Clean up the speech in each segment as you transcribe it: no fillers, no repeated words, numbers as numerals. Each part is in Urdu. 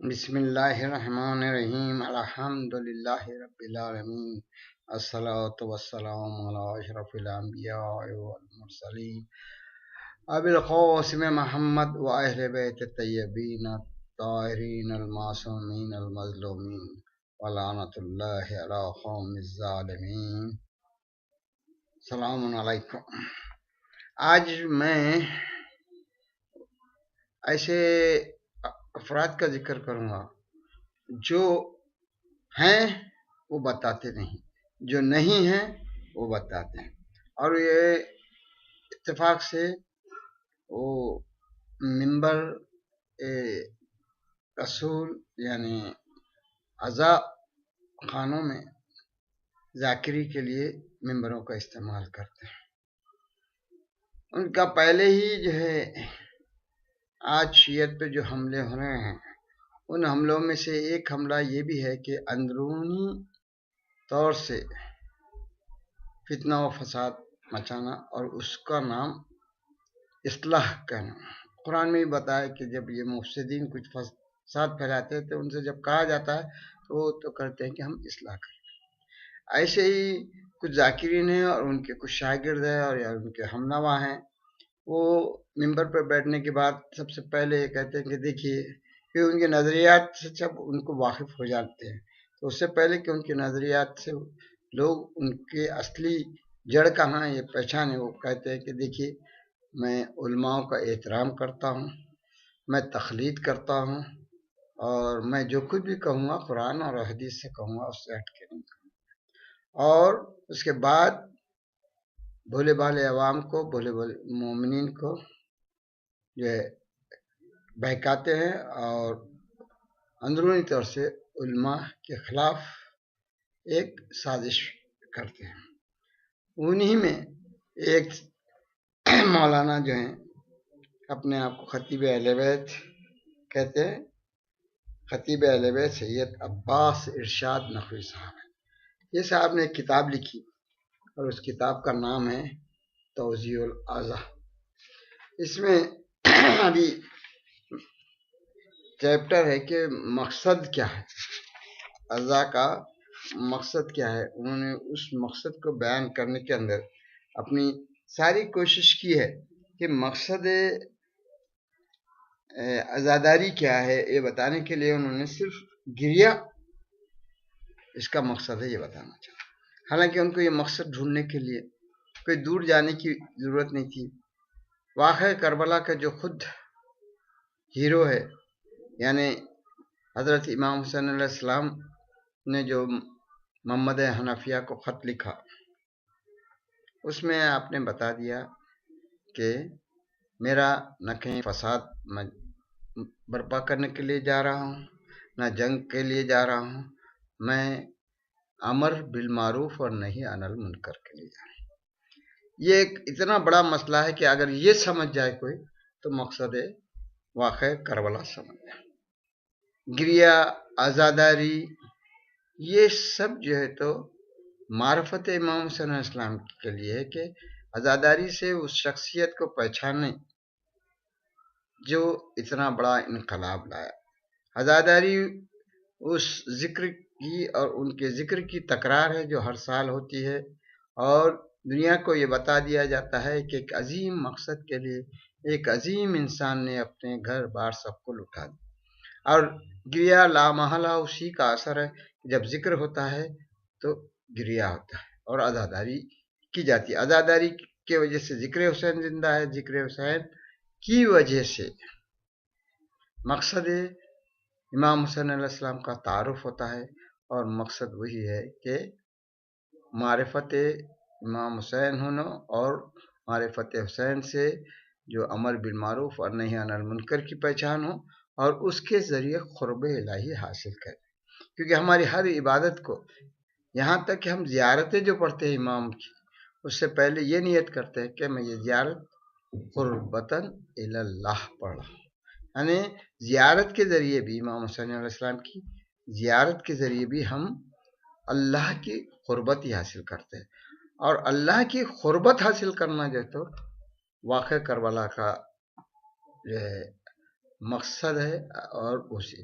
بسم اللہ الرحمن الرحیم الحمد للہ رب العالمین الصلاۃ والسلام علی اشرف الانبیاء والمرسلین ابی القاسم محمد و اہل بیت الطیبین الطاہرین المعصومین المظلومین ولعنۃ اللہ علی قوم الظالمین۔ السلام علیکم۔ آج میں ایسے افراد کا ذکر کروں گا جو ہیں وہ بتاتے نہیں، جو نہیں ہیں وہ بتاتے ہیں، اور یہ اتفاق سے وہ منبر رسول یعنی عزا خانوں میں ذاکری کے لیے منبروں کا استعمال کرتے ہیں۔ ان کا پہلے ہی جو ہے آج شیعت پہ جو حملے ہو رہے ہیں، ان حملوں میں سے ایک حملہ یہ بھی ہے کہ اندرونی طور سے فتنہ و فساد مچانا اور اس کا نام اصلاح کہنا۔ قرآن میں بھی بتایا کہ جب یہ مفسدین کچھ فساد پھیلاتے ہیں تو ان سے جب کہا جاتا ہے تو وہ تو کرتے ہیں کہ ہم اصلاح کریں۔ ایسے ہی کچھ ذاکرین ہیں اور ان کے کچھ شاگرد ہیں اور یا ان کے ہمنوا ہیں، وہ ممبر پر بیٹھنے کے بعد سب سے پہلے یہ کہتے ہیں کہ دیکھیے کہ ان کے نظریات سے جب ان کو واقف ہو جاتے ہیں تو اس سے پہلے کہ ان کے نظریات سے لوگ ان کے اصلی جڑ کہاں یہ پہچانے، وہ کہتے ہیں کہ دیکھیے میں علماء کا احترام کرتا ہوں، میں تقلید کرتا ہوں، اور میں جو کچھ بھی کہوں گا قرآن اور حدیث سے کہوں گا، اس سے ہٹ کے نہیں کہوں گا۔ اور اس کے بعد بھولے بھالے عوام کو، بھولے بھالے مومنین کو جو ہے بہکاتے ہیں اور اندرونی طور سے علماء کے خلاف ایک سازش کرتے ہیں۔ انہی میں ایک مولانا جو ہیں اپنے آپ کو خطیب اہل بیت کہتے ہیں، خطیب اہل بیت سید عباس ارشاد نقوی صاحب ہیں۔ یہ صاحب نے ایک کتاب لکھی اور اس کتاب کا نام ہے توضیح الاعضا۔ اس میں ابھی چیپٹر ہے کہ مقصد کیا ہے، اعضا کا مقصد کیا ہے۔ انہوں نے اس مقصد کو بیان کرنے کے اندر اپنی ساری کوشش کی ہے کہ مقصد عزاداری کیا ہے یہ بتانے کے لیے انہوں نے صرف گریہ اس کا مقصد ہے یہ بتانا چاہا۔ حالانکہ ان کو یہ مقصد ڈھونڈنے کے لیے کوئی دور جانے کی ضرورت نہیں تھی۔ واقعہ کربلا کا جو خود ہیرو ہے، یعنی حضرت امام حسین علیہ السلام نے جو محمد حنفیہ کو خط لکھا، اس میں آپ نے بتا دیا کہ میرا نہ کہیں فساد میں برپا کرنے کے لیے جا رہا ہوں، نہ جنگ کے لیے جا رہا ہوں، میں امر بالمعروف اور نہی عن المنکر کے لیے جا رہا ہوں۔ یہ ایک اتنا بڑا مسئلہ ہے کہ اگر یہ سمجھ جائے کوئی تو مقصد واقع کربلا سمجھ جائے۔ گریہ، عزاداری، یہ سب جو ہے تو معرفت امام حسین علیہ السلام کے لیے ہے کہ عزاداری سے اس شخصیت کو پہچانے جو اتنا بڑا انقلاب لایا۔ عزاداری اس ذکر کی اور ان کے ذکر کی تکرار ہے جو ہر سال ہوتی ہے، اور دنیا کو یہ بتا دیا جاتا ہے کہ ایک عظیم مقصد کے لیے ایک عظیم انسان نے اپنے گھر بار سب کو لٹا دیا۔ اور گریہ لامحالہ اسی کا اثر ہے، جب ذکر ہوتا ہے تو گریہ ہوتا ہے اور عزاداری کی جاتی ہے۔ عزاداری کی وجہ سے ذکر حسین زندہ ہے، ذکر حسین کی وجہ سے مقصد امام حسین علیہ السلام کا تعارف ہوتا ہے، اور مقصد وہی ہے کہ معرفت امام حسین ہونا اور معرفت حسین سے جو امر بالمعروف اور نہی عن المنکر کی پہچان ہو، اور اس کے ذریعے قرب الہی حاصل کریں۔ کیونکہ ہماری ہر عبادت کو، یہاں تک کہ ہم زیارتیں جو پڑھتے ہیں امام کی، اس سے پہلے یہ نیت کرتے ہیں کہ میں یہ زیارت قربتاً الی اللہ پڑھ رہا ہوں۔ یعنی زیارت کے ذریعے بھی، امام حسین علیہ السلام کی زیارت کے ذریعے بھی ہم اللہ کی قربت ہی حاصل کرتے ہیں، اور اللہ کی قربت حاصل کرنا جو تو واقع کربلا کا جو ہے مقصد ہے، اور اسی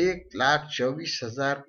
1,24,000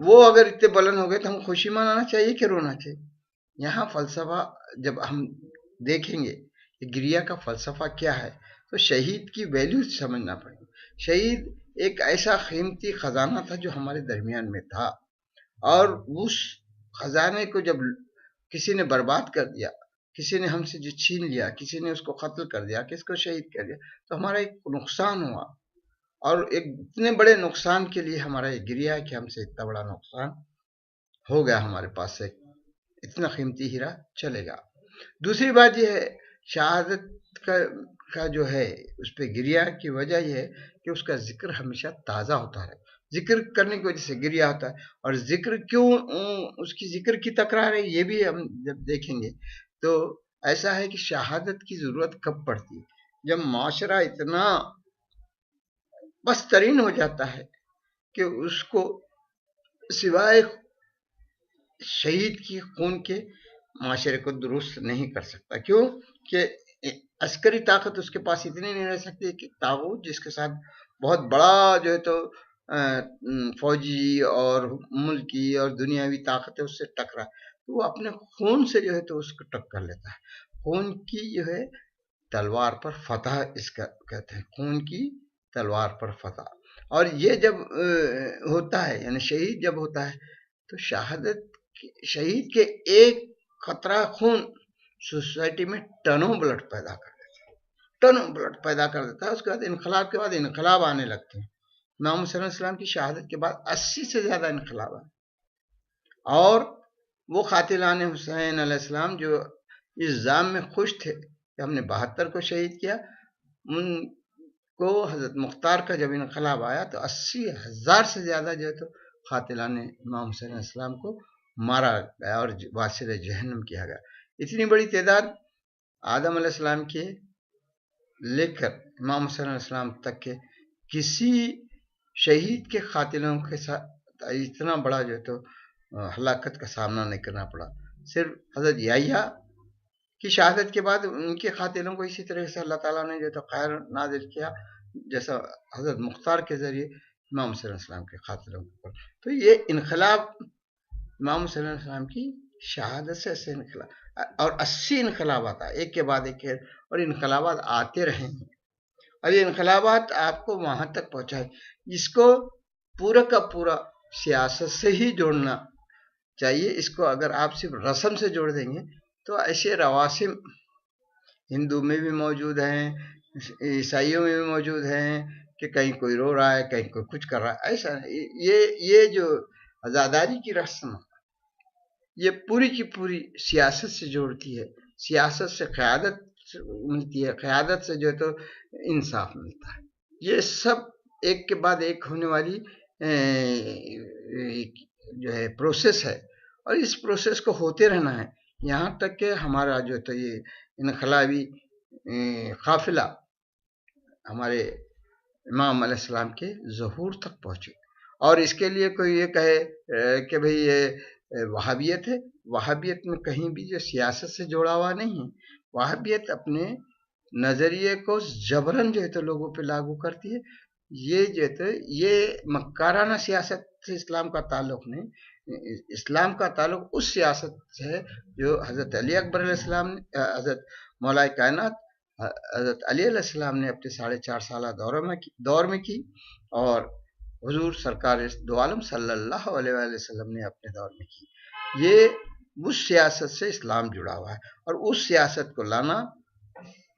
وہ اگر اتنے بلند ہو گئے تو ہم خوشی منانا چاہیے کہ رونا چاہیے؟ یہاں فلسفہ جب ہم دیکھیں گے کہ گریہ کا فلسفہ کیا ہے تو شہید کی ویلیو سمجھنا پڑے گا. شہید ایک ایسا قیمتی خزانہ تھا جو ہمارے درمیان میں تھا، اور اس خزانے کو جب کسی نے برباد کر دیا، کسی نے ہم سے جو چھین لیا، کسی نے اس کو قتل کر دیا، کسی کو شہید کر دیا، تو ہمارا ایک نقصان ہوا. اور ایک اتنے بڑے نقصان کے لیے ہمارا یہ گریہ ہے کہ ہم سے اتنا بڑا نقصان ہو گیا، ہمارے پاس سے اتنا قیمتی ہیرا چلے گا. دوسری بات یہ ہے شہادت کا جو ہے اس پہ گریہ کی وجہ یہ ہے کہ اس کا ذکر ہمیشہ تازہ ہوتا ہے. ذکر کرنے کی وجہ سے گریہ ہوتا ہے. اور ذکر کیوں اس کی ذکر کی تکرار ہے یہ بھی ہم جب دیکھیں گے تو ایسا ہے کہ شہادت کی ضرورت کب پڑتی ہے؟ جب معاشرہ اتنا بسترین ہو جاتا ہے کہ اس کو سوائے شہید کی خون کے معاشرے کو درست نہیں کر سکتا. کیوں کہ عسکری طاقت اس کے پاس اتنی نہیں رہ سکتی کہ طاغوت جس کے ساتھ بہت بڑا جو ہے تو فوجی اور ملکی اور دنیاوی طاقت ہے اس سے ٹکرا، تو وہ اپنے خون سے جو ہے تو اس کو ٹکر لیتا ہے. خون کی جو ہے تلوار پر فتح اس کا کہتے ہیں، خون کی تلوار پر فتح. اور یہ جب ہوتا ہے یعنی شہید جب ہوتا ہے تو شہید کے ایک قطرہ خون سوسائٹی میں ٹنوں بلڈ پیدا کر دیتا ہے، ٹنوں بلڈ پیدا کر دیتا ہے. اس کے بعد انقلاب کے بعد انقلاب آنے لگتے ہیں. امام حسین علیہ السلام کی شہادت کے بعد 80 سے زیادہ انقلاب آئے، اور وہ قاتلان حسین علیہ السلام جو اس ذام میں خوش تھے کہ ہم نے 72 کو شہید کیا، ان کو حضرت مختار کا جب انقلاب آیا تو 80,000 سے زیادہ جو ہے تو قاتلان امام حسین علیہ السلام کو مارا گیا اور واسر جہنم کیا گیا. اتنی بڑی تعداد آدم علیہ السلام کے لے کر امام حسین علیہ السلام تک کے کسی شہید کے قاتلوں کے ساتھ اتنا بڑا جو ہے تو ہلاکت کا سامنا نہیں کرنا پڑا. صرف حضرت یحییٰ کی شہادت کے بعد ان کے قاتلوں کو اسی طرح سے اللہ تعالیٰ نے جو تو خیر نازل کیا جیسا حضرت مختار کے ذریعے امام حسین علیہ السلام کے قاتلوں کے اوپر. تو یہ انقلاب امام حسین علیہ السلام کی شہادت سے ایسے انقلاب، اور 80 انقلابات آئے ایک کے بعد ایک، اور انقلابات آتے رہے ہیں. اور یہ انقلابات آپ کو وہاں تک پہنچائے جس کو پورا کا پورا سیاست سے ہی جوڑنا چاہیے. اس کو اگر آپ صرف رسم سے جوڑ دیں گے تو ایسے رواسم ہندو میں بھی موجود ہیں، عیسائیوں میں بھی موجود ہیں کہ کہیں کوئی رو رہا ہے، کہیں کوئی کچھ کر رہا ہے. ایسا یہ جو عزاداری کی رسم یہ پوری کی پوری سیاست سے جوڑتی ہے. سیاست سے قیادت ملتی ہے، قیادت سے جو ہے تو انصاف ملتا ہے. یہ سب ایک کے بعد ایک ہونے والی جو ہے پروسیس ہے، اور اس پروسیس کو ہوتے رہنا ہے یہاں تک کہ ہمارا جو تو یہ انقلابی قافلہ ہمارے امام علیہ السلام کے ظہور تک پہنچے. اور اس کے لیے کوئی یہ کہے کہ بھئی یہ وہابیت ہے، وہابیت میں کہیں بھی جو سیاست سے جوڑا ہوا نہیں ہے. وہابیت اپنے نظریے کو جبراً جو ہے تو لوگوں پہ لاگو کرتی ہے. یہ جو ہے تو یہ مکارانہ سیاست سے اسلام کا تعلق نہیں. اسلام کا تعلق اس سیاست سے ہے جو حضرت علی اکبر علیہ السلام نے، حضرت مولا کائنات حضرت علی علیہ السلام نے اپنے 4.5 سالہ دور میں کی، اور حضور سرکار دو عالم صلی اللہ علیہ وآلہ وسلم نے اپنے دور میں کی. یہ اس سیاست سے اسلام جڑا ہوا ہے، اور اس سیاست کو لانا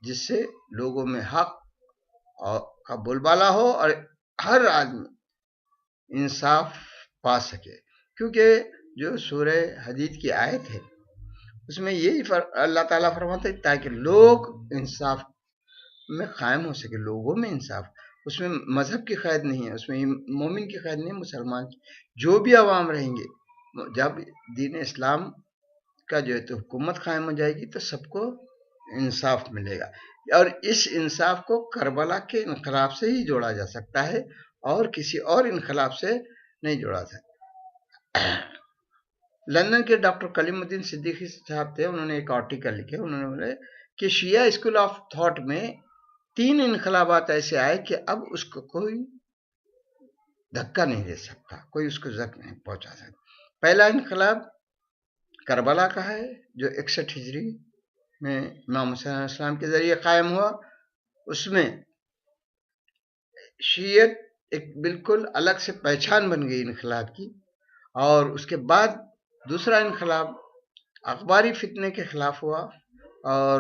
جس سے لوگوں میں حق کا بول بالا ہو اور ہر آدمی انصاف پا سکے. کیونکہ جو سورہ حدید کی آیت ہے اس میں یہی اللہ تعالیٰ فرماتا ہے تاکہ لوگ انصاف میں قائم ہو سکے، لوگوں میں انصاف. اس میں مذہب کی قید نہیں ہے، اس میں مومن کی قید نہیں، مسلمان کی. جو بھی عوام رہیں گے جب دین اسلام کا جو ہے تو حکومت قائم ہو جائے گی تو سب کو انصاف ملے گا. اور اس انصاف کو کربلا کے انقلاب سے ہی جوڑا جا سکتا ہے اور کسی اور انقلاب سے نہیں جوڑا سکتا. لندن کے ڈاکٹر کلیم الدین صدیقی صاحب تھے، انہوں نے ایک آرٹیکل لکھے، انہوں نے بولے کہ شیعہ اسکول آف تھاٹ میں 3 انقلابات ایسے آئے کہ اب اس کو کوئی دھکا نہیں دے سکتا، کوئی اس کو زخم نہیں پہنچا سکتا۔ پہلا انقلاب کربلا کا ہے جو 61 ہجری میں امام حسین علیہ السلام کے ذریعے قائم ہوا۔ اس میں شیعت ایک بالکل الگ سے پہچان بن گئی انقلاب کی، اور اس کے بعد دوسرا انقلاب اخباری فتنے کے خلاف ہوا، اور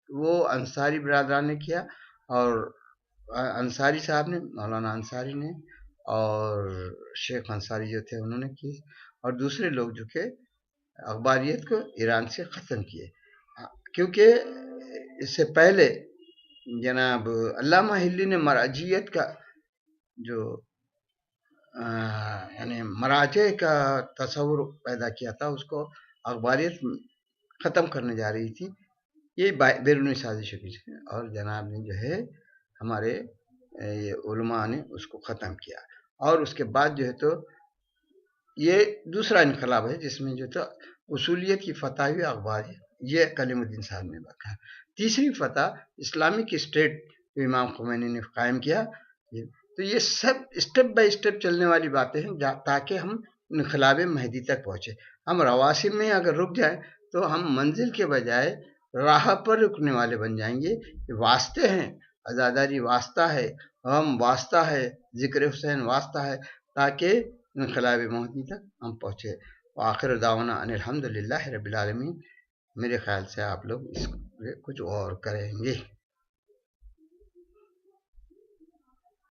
وہ انصاری برادران نے کیا، اور انصاری صاحب نے، مولانا انصاری نے اور شیخ انصاری جو تھے انہوں نے کی، اور دوسرے لوگ جو کہ اخباریت کو ایران سے ختم کیے، کیونکہ اس سے پہلے جناب علامہ ہلی نے مراجعیت کا جو یعنی مراجع کا تصور پیدا کیا تھا، اس کو اخباریت ختم کرنے جا رہی تھی، یہ بیرونی سازشوں کی، اور جناب نے جو ہے ہمارے علماء نے اس کو ختم کیا، اور اس کے بعد جو ہے تو یہ دوسرا انقلاب ہے جس میں جو تو اصولیت کی فتح ہوئی، اخباریت، یہ کلیم الدین صاحب نے بتایا۔ تیسری فتح اسلامک اسٹیٹ جو امام خمینی نے قائم کیا، تو یہ سب اسٹیپ بائی اسٹیپ چلنے والی باتیں ہیں تاکہ ہم انقلاب مہدی تک پہنچے۔ ہم رواسب میں اگر رک جائیں تو ہم منزل کے بجائے راہ پر رکنے والے بن جائیں گے۔ واسطے ہیں، عزاداری واسطہ ہے، ہم واسطہ ہے، ذکر حسین واسطہ ہے، تاکہ انقلاب مہدی تک ہم پہنچے۔ وآخر دعوانا ان الحمدللہ رب العالمین۔ میرے خیال سے آپ لوگ اس پہ کچھ اور کریں گے۔